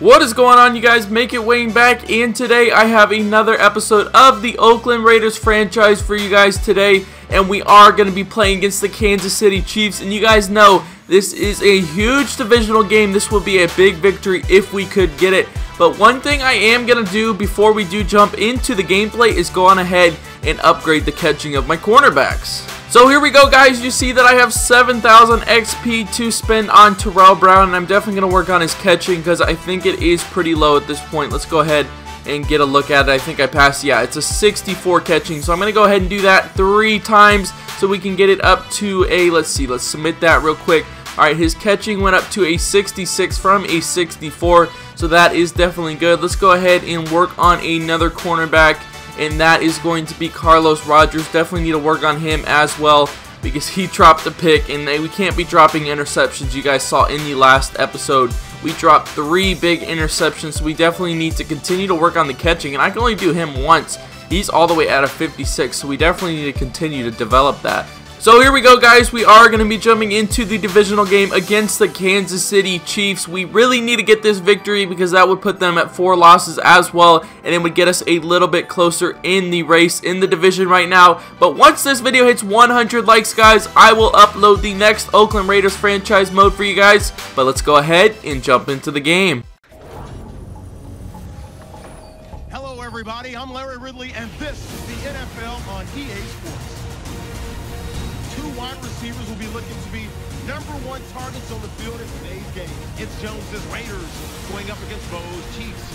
What is going on, you guys? Make It Wayne back, and today I have another episode of the Oakland Raiders franchise for you guys today, and we are going to be playing against the Kansas City Chiefs. And you guys know this is a huge divisional game. This will be a big victory if we could get it. But one thing I am going to do before we do jump into the gameplay is go on ahead and upgrade the catching of my cornerbacks. So here we go, guys. You see that I have 7,000 XP to spend on Terrell Brown, and I'm definitely going to work on his catching because I think it is pretty low at this point. Let's go ahead and get a look at it. I think I passed. Yeah, it's a 64 catching, so I'm going to go ahead and do that 3 times so we can get it up to a, let's submit that real quick. Alright, his catching went up to a 66 from a 64, so that is definitely good. Let's go ahead and work on another cornerback, and that is going to be Carlos Rogers. Definitely need to work on him as well because he dropped a pick, and we can't be dropping interceptions. You guys saw in the last episode we dropped 3 big interceptions, so we definitely need to continue to work on the catching, and I can only do him once. He's all the way at a 56, so we definitely need to continue to develop that. So here we go, guys. We are going to be jumping into the divisional game against the Kansas City Chiefs. We really need to get this victory because that would put them at 4 losses as well, and it would get us a little bit closer in the race in the division right now. But once this video hits 100 likes, guys, I will upload the next Oakland Raiders franchise mode for you guys. But let's go ahead and jump into the game. Hello, everybody. I'm Larry Ridley, and this is the NFL on EA Sports. 2 wide receivers will be looking to be #1 targets on the field in today's game. It's Jones's Raiders going up against Bo's Chiefs.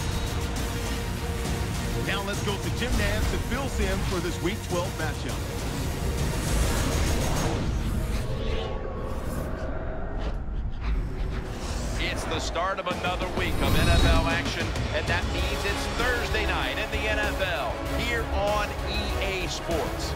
Now let's go to Jim Nance and Phil Simms for this Week 12 matchup. It's the start of another week of NFL action, and that means it's Thursday night in the NFL here on EA Sports.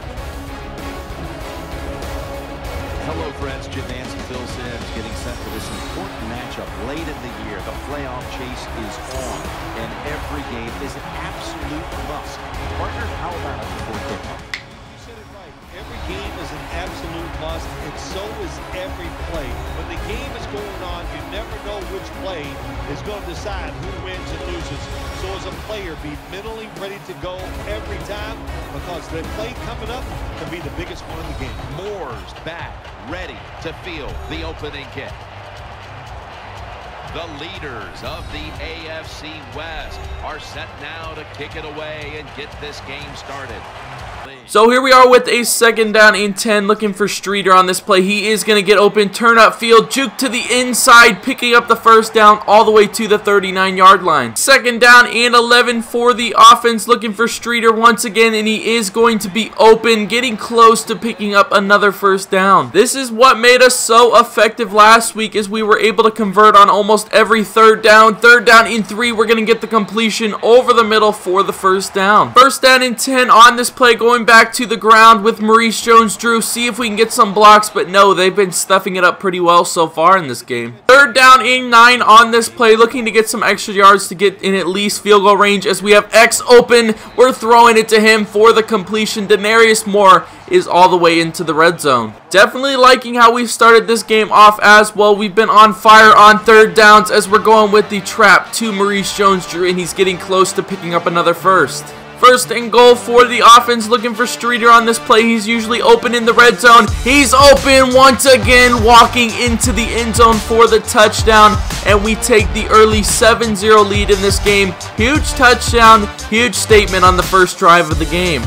Hello, friends. Jim Nance and Phil Simms getting set for this important matchup late in the year. The playoff chase is on, and every game is an absolute must. Partner, how about it before kickoff? You said it right. Every game is an absolute must, and so is every play. When the game is going on, you never know which play is going to decide who wins and loses. So as a player, be mentally ready to go every time because the play coming up can be the biggest one of the game. Moore's back, ready to field the opening kick. The leaders of the AFC West are set now to kick it away and get this game started. So here we are with a 2nd down and 10, looking for Streeter on this play. He is going to get open, turn up field, juke to the inside, picking up the 1st down all the way to the 39-yard line. 2nd down and 11 for the offense, looking for Streeter once again, and he is going to be open, getting close to picking up another 1st down. This is what made us so effective last week, is we were able to convert on almost every 3rd down. 3rd down and 3, we're going to get the completion over the middle for the 1st down. 1st down and 10 on this play, going back to the ground with Maurice Jones-Drew. See if we can get some blocks, but no, they've been stuffing it up pretty well so far in this game. 3rd down and 9 on this play, looking to get some extra yards to get in at least field goal range as we have X open. We're throwing it to him for the completion. Denarius Moore is all the way into the red zone. Definitely liking how we've started this game off as well. We've been on fire on 3rd downs as we're going with the trap to Maurice Jones-Drew, and he's getting close to picking up another 1st. 1st and goal for the offense, looking for Streeter on this play. He's usually open in the red zone. He's open once again, walking into the end zone for the touchdown, and we take the early 7-0 lead in this game. Huge touchdown, huge statement on the 1st drive of the game.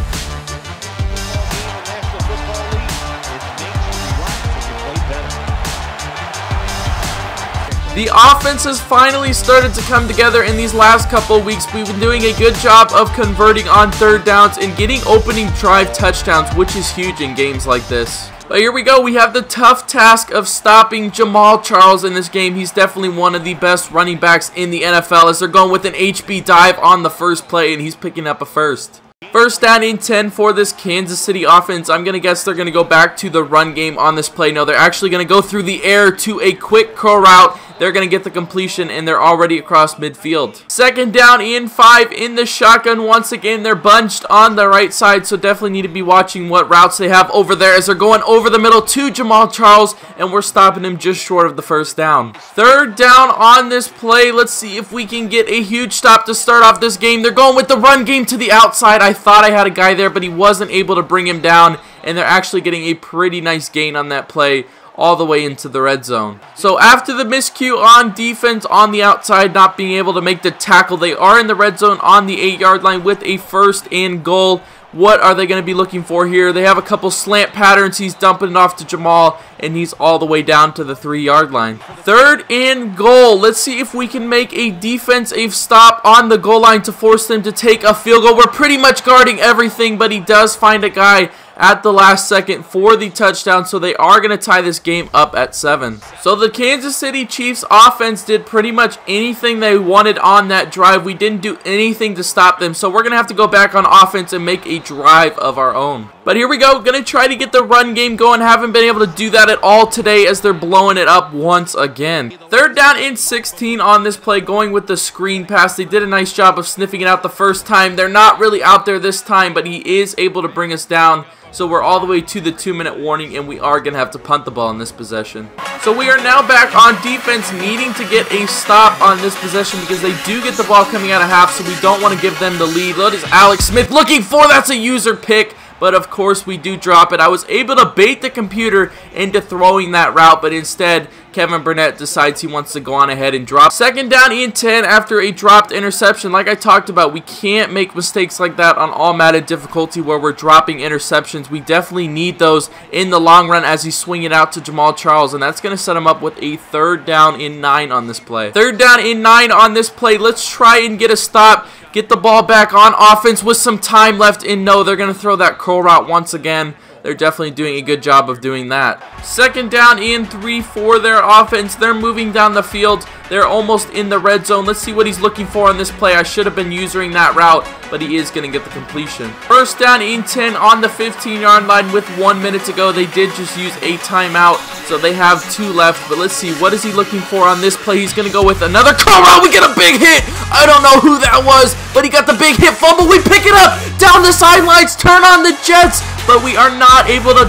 The offense has finally started to come together in these last couple of weeks. We've been doing a good job of converting on 3rd downs and getting opening drive touchdowns, which is huge in games like this. But here we go. We have the tough task of stopping Jamal Charles in this game. He's definitely one of the best running backs in the NFL as they're going with an HB dive on the 1st play, and he's picking up a 1st. 1st down and 10 for this Kansas City offense. I'm going to guess they're going to go back to the run game on this play. No, they're actually going to go through the air to a quick curl route. they're going to get the completion, and they're already across midfield. Second down and 5 in the shotgun. Once again, they're bunched on the right side, so definitely need to be watching what routes they have over there as they're going over the middle to Jamal Charles, and we're stopping him just short of the first down. Third down on this play. Let's see if we can get a huge stop to start off this game. They're going with the run game to the outside. I thought I had a guy there, but he wasn't able to bring him down, and they're actually getting a pretty nice gain on that play all the way into the red zone. So after the miscue on defense on the outside, not being able to make the tackle, they are in the red zone on the 8-yard line with a 1st and goal. What are they going to be looking for here? They have a couple slant patterns. He's dumping it off to Jamal, and he's all the way down to the 3-yard line. 3rd and goal. Let's see if we can make a defensive stop on the goal line to force them to take a field goal. We're pretty much guarding everything, but he does find a guy at the last second for the touchdown, so they are going to tie this game up at 7. So the Kansas City Chiefs offense did pretty much anything they wanted on that drive. We didn't do anything to stop them, so we're going to have to go back on offense and make a drive of our own. But here we go, going to try to get the run game going. Haven't been able to do that at all today as they're blowing it up once again. 3rd down and 16 on this play, going with the screen pass. They did a nice job of sniffing it out the first time. They're not really out there this time, but he is able to bring us down. So we're all the way to the 2-minute warning, and we are going to have to punt the ball in this possession. So we are now back on defense, needing to get a stop on this possession because they do get the ball coming out of half, so we don't want to give them the lead. What is Alex Smith looking for? That's a user pick. But of course we do drop it. I was able to bait the computer into throwing that route, but instead Kevin Burnett decides he wants to go on ahead and drop. 2nd down and 10 after a dropped interception. Like I talked about, we can't make mistakes like that on all Madden difficulty where we're dropping interceptions. We definitely need those in the long run as he's swinging out to Jamal Charles, and that's going to set him up with a 3rd down and 9 on this play. 3rd down and 9 on this play. Let's try and get a stop. Get the ball back on offense with some time left, and no, they're going to throw that curl route once again. They're definitely doing a good job of doing that. 2nd down and 3 for their offense. They're moving down the field. They're almost in the red zone. Let's see what he's looking for on this play. I should have been using that route, but he is going to get the completion. 1st down and 10 on the 15-yard line with 1 minute to go. They did just use a timeout, so they have 2 left. But let's see, what is he looking for on this play? He's going to go with another curl route. We get a big hit. I don't know who that was, but he got the big hit fumble. We pick it up down the sidelines, turn on the Jets, but we are not able to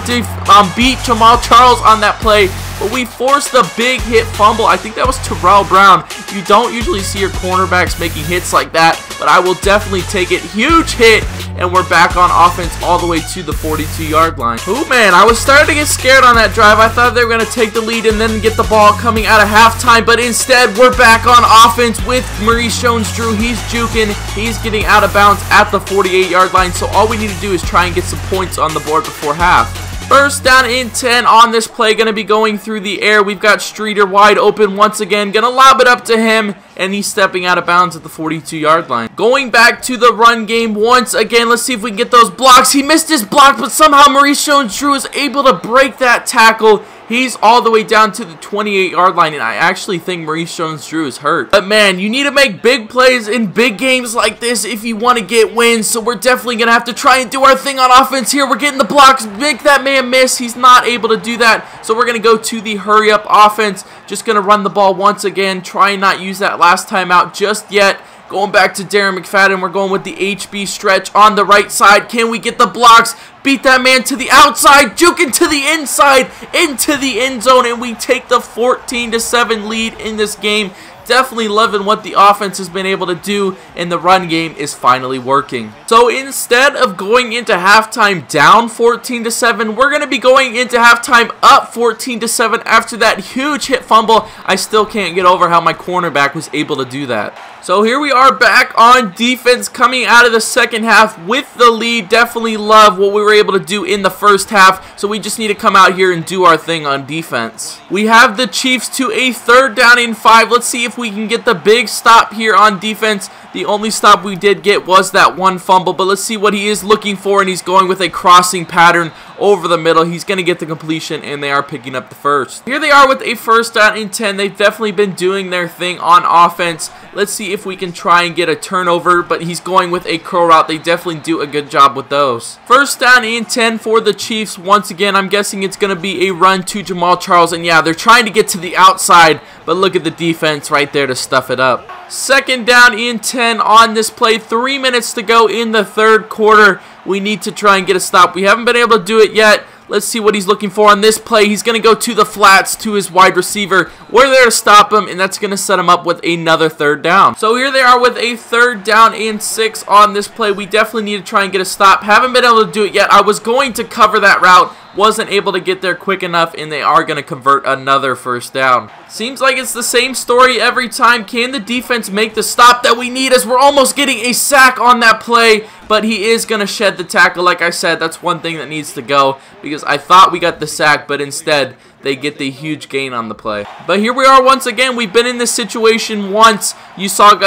beat Jamal Charles on that play. But we forced the big hit fumble. I think that was Terrell Brown. You don't usually see your cornerbacks making hits like that, but I will definitely take it. Huge hit, and we're back on offense all the way to the 42-yard line. Oh man, I was starting to get scared on that drive. I thought they were going to take the lead and then get the ball coming out of halftime, but instead we're back on offense with Maurice Jones-Drew. He's juking. He's getting out of bounds at the 48-yard line, so all we need to do is try and get some points on the board before half. 1st down and 10 on this play, going to be going through the air. We've got Streeter wide open once again, going to lob it up to him, and he's stepping out of bounds at the 42-yard line. Going back to the run game once again. Let's see if we can get those blocks. He missed his block, but somehow Maurice Jones-Drew is able to break that tackle. He's all the way down to the 28-yard line, and I actually think Maurice Jones-Drew is hurt. But man, you need to make big plays in big games like this if you want to get wins, so we're definitely going to have to try and do our thing on offense here. We're getting the blocks, make that man miss. He's not able to do that, so we're going to go to the hurry-up offense. Just going to run the ball once again, try and not use that last time out just yet. Going back to Darren McFadden, we're going with the HB stretch on the right side. Can we get the blocks? Beat that man to the outside, juking to the inside, into the end zone, and we take the 14-7 lead in this game. Definitely loving what the offense has been able to do, and the run game is finally working. So instead of going into halftime down 14-7, we're going to be going into halftime up 14-7 after that huge hit fumble. I still can't get over how my cornerback was able to do that. So here we are back on defense coming out of the second half with the lead. Definitely love what we were able to do in the first half, so we just need to come out here and do our thing on defense. We have the Chiefs to a 3rd down and 5. Let's see if we can get the big stop here on defense. The only stop we did get was that one fumble, but let's see what he is looking for, and he's going with a crossing pattern over the middle. He's going to get the completion, and they are picking up the first. Here they are with a 1st down and 10. They've definitely been doing their thing on offense. Let's see if we can try and get a turnover, but he's going with a curl route. They definitely do a good job with those. 1st down and 10 for the Chiefs. Once again, I'm guessing it's going to be a run to Jamal Charles, and yeah, they're trying to get to the outside, but look at the defense right there to stuff it up. 2nd down and 10 on this play. 3 minutes to go in the 3rd quarter. We need to try and get a stop. We haven't been able to do it yet. Let's see what he's looking for on this play. He's going to go to the flats to his wide receiver. We're there to stop him, and that's going to set him up with another 3rd down. So here they are with a 3rd down and 6 on this play. We definitely need to try and get a stop. Haven't been able to do it yet. I was going to cover that route. Wasn't able to get there quick enough, and they are going to convert another 1st down. Seems like it's the same story every time. Can the defense make the stop that we need, as we're almost getting a sack on that play, but he is going to shed the tackle. Like I said, that's one thing that needs to go, because I thought we got the sack, but instead they get the huge gain on the play. But here we are once again. We've been in this situation once. You saw...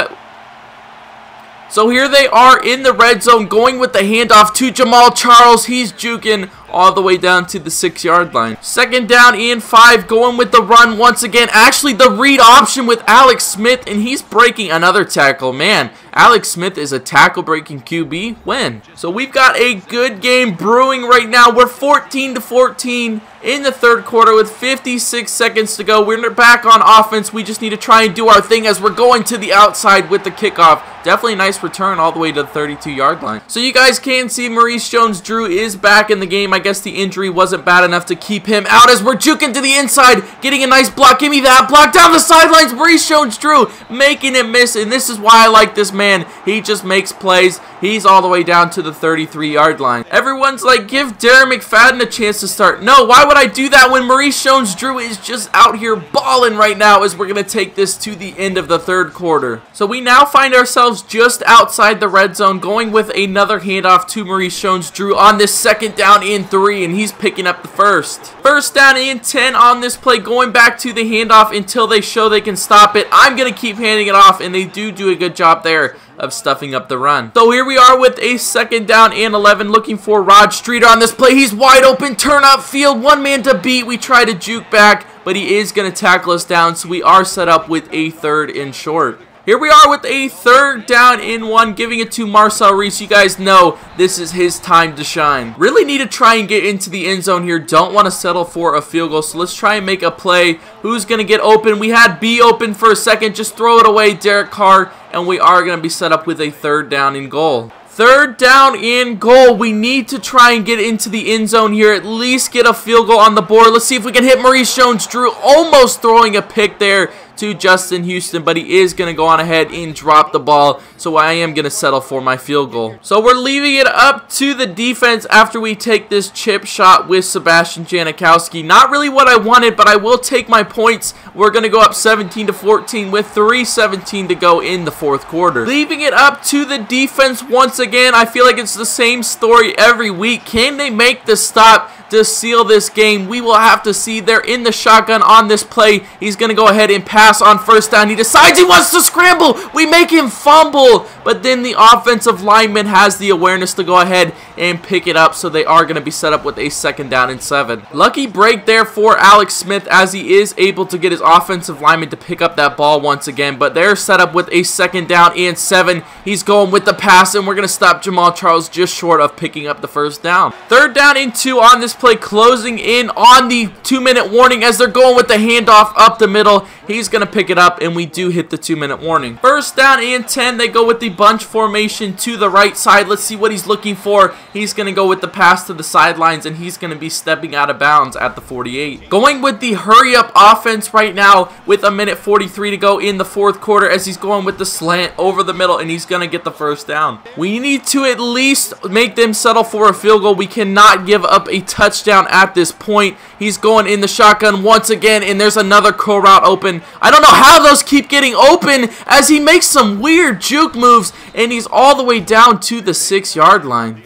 So here they are in the red zone, going with the handoff to Jamal Charles. He's juking all the way down to the 6-yard line. 2nd down and 5, going with the run once again. Actually, the read option with Alex Smith, and he's breaking another tackle. Man, Alex Smith is a tackle-breaking QB. When? So we've got a good game brewing right now. We're 14-14 in the 3rd quarter with 56 seconds to go. We're back on offense. We just need to try and do our thing as we're going to the outside with the kickoff. Definitely a nice return all the way to the 32-yard line. So you guys can see Maurice Jones-Drew is back in the game. I guess the injury wasn't bad enough to keep him out as we're juking to the inside, getting a nice block. Give me that block down the sidelines. Maurice Jones-Drew making it miss, and this is why I like this man. He just makes plays. He's all the way down to the 33-yard line. Everyone's like, give Darren McFadden a chance to start. No, why would I do that when Maurice Jones-Drew is just out here balling right now, as we're going to take this to the end of the 3rd quarter. So we now find ourselves just outside the red zone, going with another handoff to Maurice Jones-Drew on this 2nd down and 3, and he's picking up the 1st. 1st down and 10 on this play, going back to the handoff until they show they can stop it. I'm going to keep handing it off, and they do a good job there of stuffing up the run. So here we are with a 2nd down and 11, looking for Rod Streeter on this play. He's wide open, turn up field, one man to beat. We try to juke back, but he is going to tackle us down, so we are set up with a 3rd and short. Here we are with a 3rd down and 1, giving it to Marcel Reese. You guys know this is his time to shine. Really need to try and get into the end zone here. Don't want to settle for a field goal, so let's try and make a play. Who's going to get open? We had B open for a second. Just throw it away, Derek Carr, and we are going to be set up with a 3rd down and goal. 3rd down and goal. We need to try and get into the end zone here. At least get a field goal on the board. Let's see if we can hit Maurice Jones-Drew. Almost throwing a pick there to Justin Houston, but he is going to go on ahead and drop the ball, so I am going to settle for my field goal. So we're leaving it up to the defense after we take this chip shot with Sebastian Janikowski. Not really what I wanted, but I will take my points. We're going to go up 17-14 with 3:17 to go in the 4th quarter. Leaving it up to the defense once again. I feel like it's the same story every week. Can they make the stop to seal this game? We will have to see. They're in the shotgun on this play. He's going to go ahead and pass on 1st down. He decides he wants to scramble. We make him fumble, but then the offensive lineman has the awareness to go ahead and pick it up, so they are going to be set up with a 2nd down and 7. Lucky break there for Alex Smith, as he is able to get his offensive lineman to pick up that ball once again, but they're set up with a 2nd down and 7. He's going with the pass, and we're going to stop Jamal Charles just short of picking up the 1st down. 3rd down and 2 on this play, closing in on the 2-minute warning as they're going with the handoff up the middle. He's going to pick it up, and we do hit the 2-minute warning. 1st down and 10. They go with the bunch formation to the right side. Let's see what he's looking for. He's going to go with the pass to the sidelines, and he's going to be stepping out of bounds at the 48. Going with the hurry-up offense right now with 1:43 to go in the 4th quarter, as he's going with the slant over the middle, and he's going to get the 1st down. We need to at least make them settle for a field goal. We cannot give up a touchdown at this point. He's going in the shotgun once again, and there's another curl route open. I don't know how those keep getting open, as he makes some weird juke moves, and he's all the way down to the 6-yard line.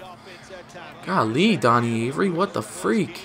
Golly, Donnie Avery, what the freak?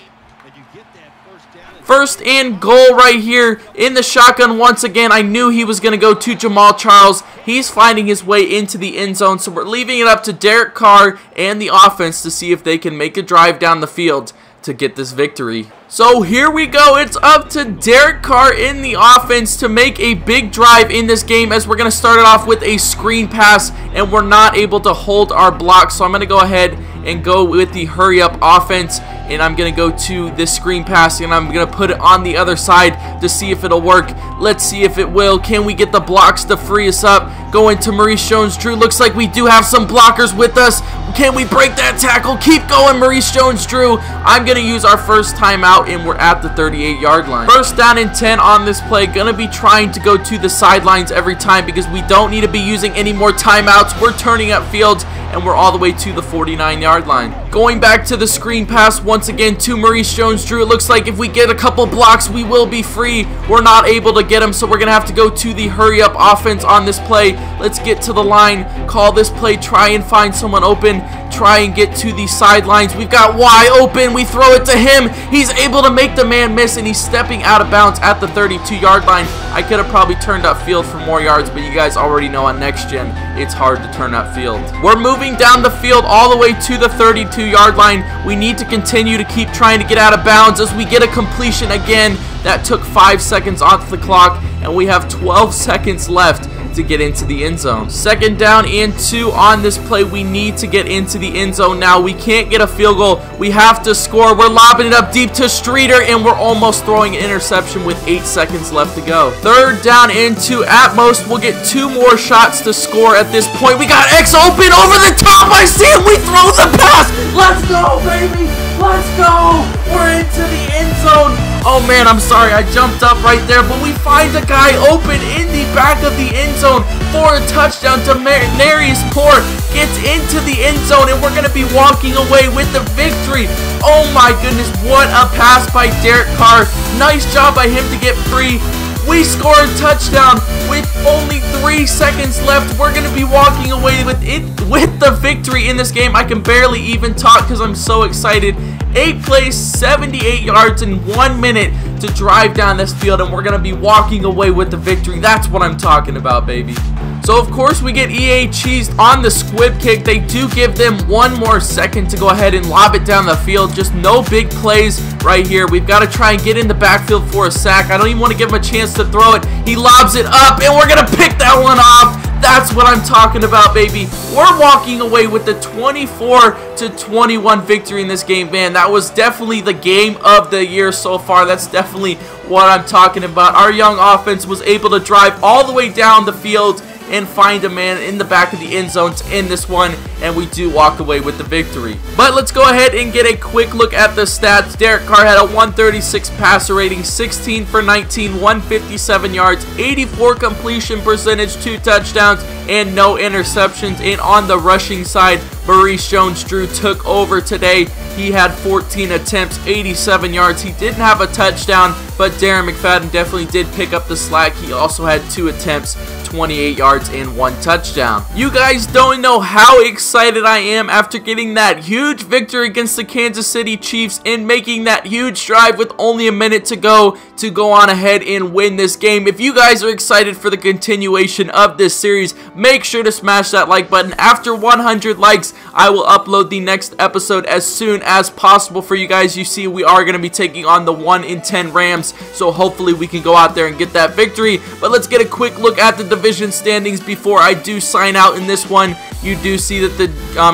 1st and goal right here in the shotgun once again. I knew he was going to go to Jamal Charles. He's finding his way into the end zone, so we're leaving it up to Derek Carr and the offense to see if they can make a drive down the field to get this victory. So here we go. It's up to Derek Carr in the offense to make a big drive in this game, as we're going to start it off with a screen pass, and we're not able to hold our block. So I'm going to go ahead and go with the hurry up offense. And I'm going to go to this screen pass, and I'm going to put it on the other side to see if it'll work. Let's see if it will. Can we get the blocks to free us up? Going to Maurice Jones-Drew. Looks like we do have some blockers with us. Can we break that tackle? Keep going, Maurice Jones-Drew. I'm going to use our first timeout, and we're at the 38-yard line. First down and 10 on this play. Going to be trying to go to the sidelines every time because we don't need to be using any more timeouts. We're turning up field, and we're all the way to the 49-yard line. Going back to the screen pass once again to Maurice Jones-Drew. It looks like if we get a couple blocks, we will be free. We're not able to get him, so we're going to have to go to the hurry-up offense on this play. Let's get to the line, call this play, try and find someone open, try and get to the sidelines. We've got Y open. We throw it to him. He's able to make the man miss, and he's stepping out of bounds at the 32-yard line. I could have probably turned upfield for more yards, but you guys already know on Next Gen, it's hard to turn upfield. We're moving down the field all the way to the 32-yard line. We need to continue to keep trying to get out of bounds as we get a completion again. That took 5 seconds off the clock, and we have 12 seconds left to get into the end zone. Second down and 2 on this play. We need to get into the end zone now. We can't get a field goal. We have to score. We're lobbing it up deep to Streeter, and we're almost throwing an interception with 8 seconds left to go. Third down and 2. At most, we'll get 2 more shots to score at this point. We got X open over the top. I see it. We throw the pass. Let's go, baby. Let's go. We're into the end zone. Oh man, I'm sorry, I jumped up right there, but we find a guy open in the back of the end zone for a touchdown. To Narius Poor gets into the end zone, and we're going to be walking away with the victory. Oh my goodness, what a pass by Derek Carr. Nice job by him to get free. We score a touchdown with only 3 seconds left. We're going to be walking away with the victory in this game. I can barely even talk because I'm so excited. 8 plays, 78 yards in 1 minute to drive down this field, and we're going to be walking away with the victory. That's what I'm talking about, baby. So, of course, we get EA cheesed on the squib kick. They do give them 1 more second to go ahead and lob it down the field. Just no big plays right here. We've got to try and get in the backfield for a sack. I don't even want to give him a chance to throw it. He lobs it up, and we're going to pick that one off. That's what I'm talking about, baby. We're walking away with the 24-21 victory in this game, man. That was definitely the game of the year so far. That's definitely what I'm talking about. Our young offense was able to drive all the way down the field and find a man in the back of the end zone to end this one, and we do walk away with the victory. But let's go ahead and get a quick look at the stats. Derek Carr had a 136 passer rating, 16 for 19, 157 yards, 84 completion percentage, 2 touchdowns, and no interceptions. And on the rushing side, Maurice Jones-Drew took over today. He had 14 attempts, 87 yards. He didn't have a touchdown, but Darren McFadden definitely did pick up the slack. He also had 2 attempts, 28 yards, and 1 touchdown. You guys don't know how excited I am after getting that huge victory against the Kansas City Chiefs and making that huge drive with only a minute to go on ahead and win this game. If you guys are excited for the continuation of this series, make sure to smash that like button. After 100 likes, I will upload the next episode as soon as possible for you guys. You see, we are going to be taking on the 1-10 Rams, so hopefully we can go out there and get that victory. But let's get a quick look at the division standings before I do sign out in this one. You do see that the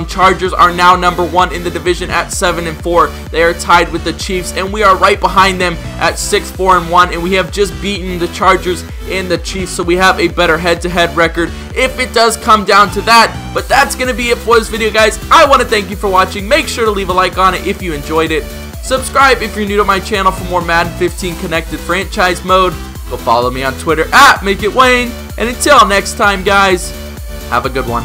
Chargers are now number 1 in the division at 7-4. They are tied with the Chiefs, and we are right behind them at 6-4-1, and we have just beaten the Chargers and the Chiefs, so we have a better head-to-head record if it does come down to that. But that's going to be it for this video, guys. I want to thank you for watching. Make sure to leave a like on it if you enjoyed it. Subscribe if you're new to my channel for more Madden 15 Connected Franchise Mode. Go follow me on Twitter at MakeItWayne. And until next time, guys, have a good one.